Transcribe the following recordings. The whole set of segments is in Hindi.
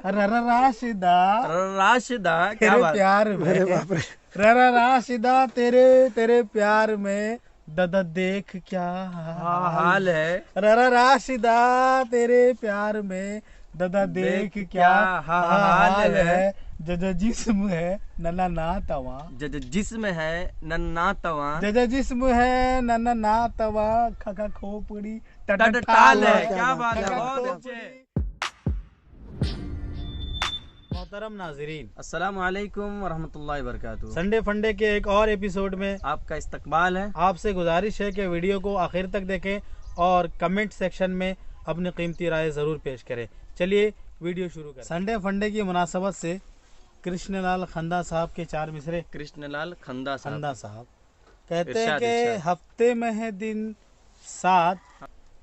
ररा राशिदा राशिदा क्या तेरे बात। प्यार में, ररा राशिदा तेरे तेरे प्यार में दादा देख क्या हाल है। ररा राशिदा तेरे प्यार में दादा देख क्या हाल है। जज जिस्म है नन्ना ना तवा, जज जिस्म है नन्ना तवा, जज जिस्म है नन्ना ना तवा, खका खोपड़ी टटटाल है। क्या बात है, खका बहुत खोपड़ी। अच्छे। मोहतरम नाजरीन, अस्सलाम वालेकुम वरहमतुल्लाहि वबरकातुहू। संडे फंडे के एक और एपिसोड में आपका इस्तकबाल है। आपसे गुजारिश है कि वीडियो को आखिर तक देखें और कमेंट सेक्शन में अपनी कीमती राय ज़रूर पेश करें। चलिए वीडियो शुरू करें। संडे फंडे की मुनासबत से कृष्णलाल खंदा साहब के चार मिसरे। कृष्णलाल खंदा खंदा साहब साहब कहते हैं इरशाद, कि इरशाद। हफ्ते में है दिन 7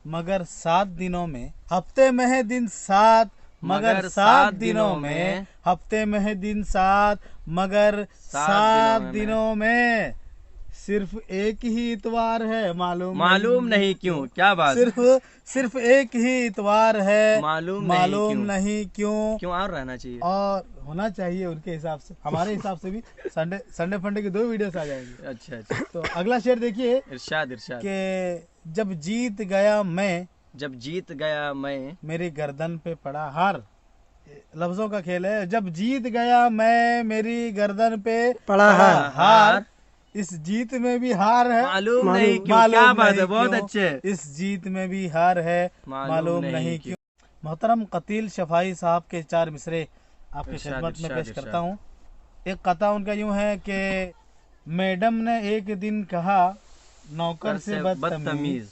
मगर 7 दिनों में, हफ्ते में है दिन 7 मगर 7 दिनों में, हफ्ते में है दिन 7 मगर 7 दिनों में सिर्फ एक ही इतवार है। मालूम नहीं क्यों। क्या बात। सिर्फ एक ही इतवार है। मालूम नहीं क्यों। क्यों और रहना चाहिए। और होना चाहिए उनके हिसाब से, हमारे हिसाब से भी संडे फंडे की 2 वीडियोस आ जाएंगी। अच्छा अच्छा। तो अगला शेर देखिए इरशाद इरशाद। कि जब जीत गया मैं, जब जीत गया मैं, मेरी गर्दन पे पड़ा हार। लफ्जों का खेल है। जब जीत गया मैं, मेरी गर्दन पे पड़ा हार। इस जीत में भी हार है। मालूम नहीं क्यों। क्या बात है, बहुत अच्छे। इस जीत में भी हार है। मालूम नहीं क्यों। मोहतरम कतील शफाई साहब के 4 मिसरे आपकी खिदमत में पेश करता हूँ। एक कथा उनका यूं है कि मैडम ने एक दिन कहा नौकर से बदतमीज।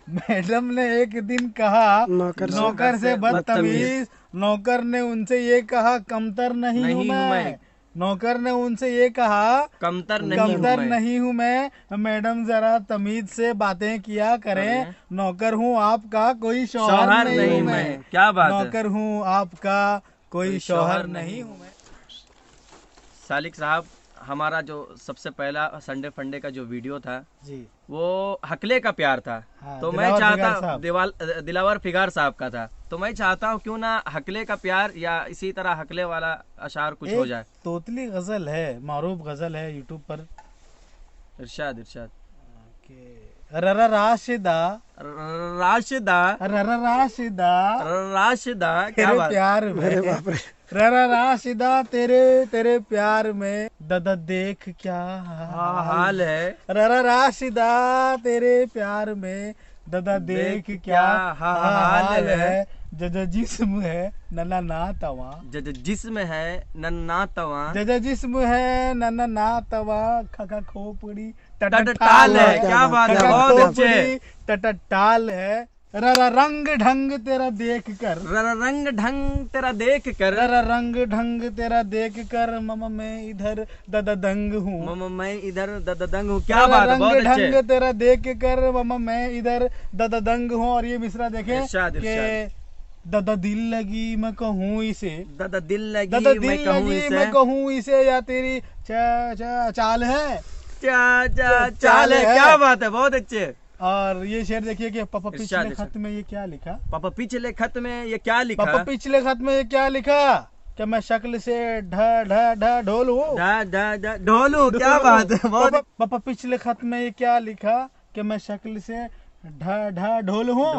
मैडम ने एक दिन कहा नौकर से बदतमीज। नौकर ने उनसे ये कहा कमतर नहीं हूँ मैं। नौकर ने उनसे ये कहा कमतर नहीं हूँ मैं। मैडम जरा तमीज से बातें किया करें। नौकर हूँ आपका कोई शौहर नहीं हूँ मैं। क्या बात है। नौकर हूँ आपका कोई शौहर नहीं हूँ मैं। सालिक साहब, हमारा जो सबसे पहला संडे फंडे का जो वीडियो था जी, वो हकले का प्यार था। हाँ, तो मैं चाहता दिलावर फिगार साहब का था। तो मैं चाहता हूँ क्यों ना हकले का प्यार या इसी तरह हकले वाला अशार कुछ हो जाए। तोतली गजल है, मारूफ गजल है यूट्यूब पर। इरशाद इरशाद। ररा राशिदा राशिदा ररा राशिदा राशिदा क्या तेरे बात। प्यार में, ररा राशिदा तेरे तेरे प्यार में दादा देख क्या हाल है। ररा राशिदा तेरे प्यार में दादा देख क्या हाल है। जज जिस्म है नन्ना ना तवा, जज जिस्म है नन्ना तवा, जज जिस्म है नन्ना ना तवा, खका खोपड़ी टटटाल है। क्या बात है, बहुत अच्छे। टटटाल है। ररा रंग ढंग तेरा देख कर, रंग ढंग तेरा देख कर, ररा रंग ढंग तेरा देख कर मम मैं इधर दादा दंग हूँ। मम मैं इधर दंग हूँ। क्या बात है, बहुत अच्छे। ढंग तेरा देख कर मम मैं इधर दादा दंग हूँ। और ये मिसरा देखें इरशाद, कि इरशाद। दादा दिल लगी मैं कहूँ इसे, दादा दिल लगी मैं कहूँ इसे या तेरी चाल है। चाल है। क्या बात है, बहुत अच्छे। और ये शेर देखिए कि पापा पिछले खत में ये क्या लिखा। पापा पिछले खत में ये क्या लिखा। पापा पिछले खत में ये क्या लिखा कि मैं शक्ल से ढ ढोलू ढोलू। क्या बात है, बहुत। पापा पिछले खत में ये क्या लिखा कि मैं शक्ल से ढ ढोल हूँ,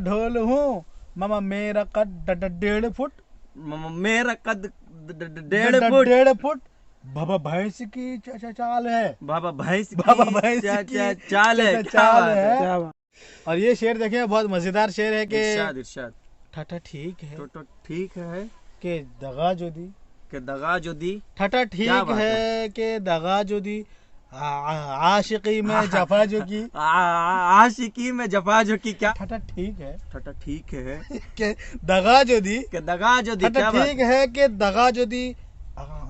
ढोल हूँ। मामा मेरा कद 1.5 फुट, मेरा कद 1.5 फुट। बाबा भैंस की चाल है, बाबा भैंस की चाल है। और ये शेर देखें, बहुत मजेदार शेर है कि इरशाद इरशाद। ठटा ठीक है तो ठीक है कि दगा जो दी, के दगा जो दी। ठटा ठीक है कि दगा जो दी, आशिकी में जफा जो की, आशिकी में जफा जो की। क्या ठटा ठीक है, ठटा ठीक है कि दगा जो दी, के दगा जो दी। ठटा ठीक है कि दगा जो दी,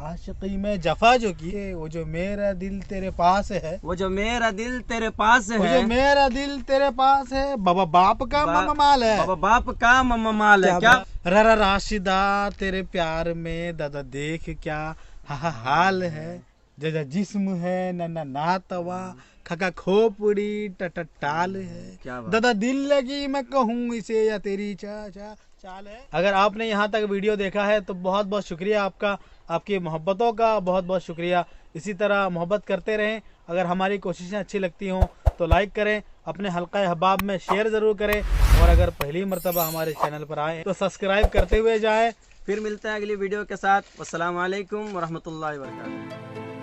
आशिकी में जफा जो की। वो जो मेरा दिल तेरे पास है, वो जो मेरा दिल तेरे पास है, वो जो मेरा दिल तेरे पास है। बाबा बाप का माल है, बाबा बाप का माल है। क्या ररा राशिदा तेरे प्यार में दादा देख क्या हाल है। जजा जिस्म है नन्ना ना तवा, खका खोपड़ी टटटाल है। क्या बात। दादा दिल लगी मैं कहूँ इसे या तेरी चाल है। अगर आपने यहाँ तक वीडियो देखा है तो बहुत बहुत शुक्रिया आपका, आपकी मोहब्बतों का बहुत बहुत शुक्रिया। इसी तरह मोहब्बत करते रहें। अगर हमारी कोशिशें अच्छी लगती हों तो लाइक करें, अपने हल्का अहबाब में शेयर ज़रूर करें, और अगर पहली मर्तबा हमारे चैनल पर आए तो सब्सक्राइब करते हुए जाएं। फिर मिलते हैं अगली वीडियो के साथ। अस्सलाम वालेकुम वरहमतुल्लाहि वबरकातुहू।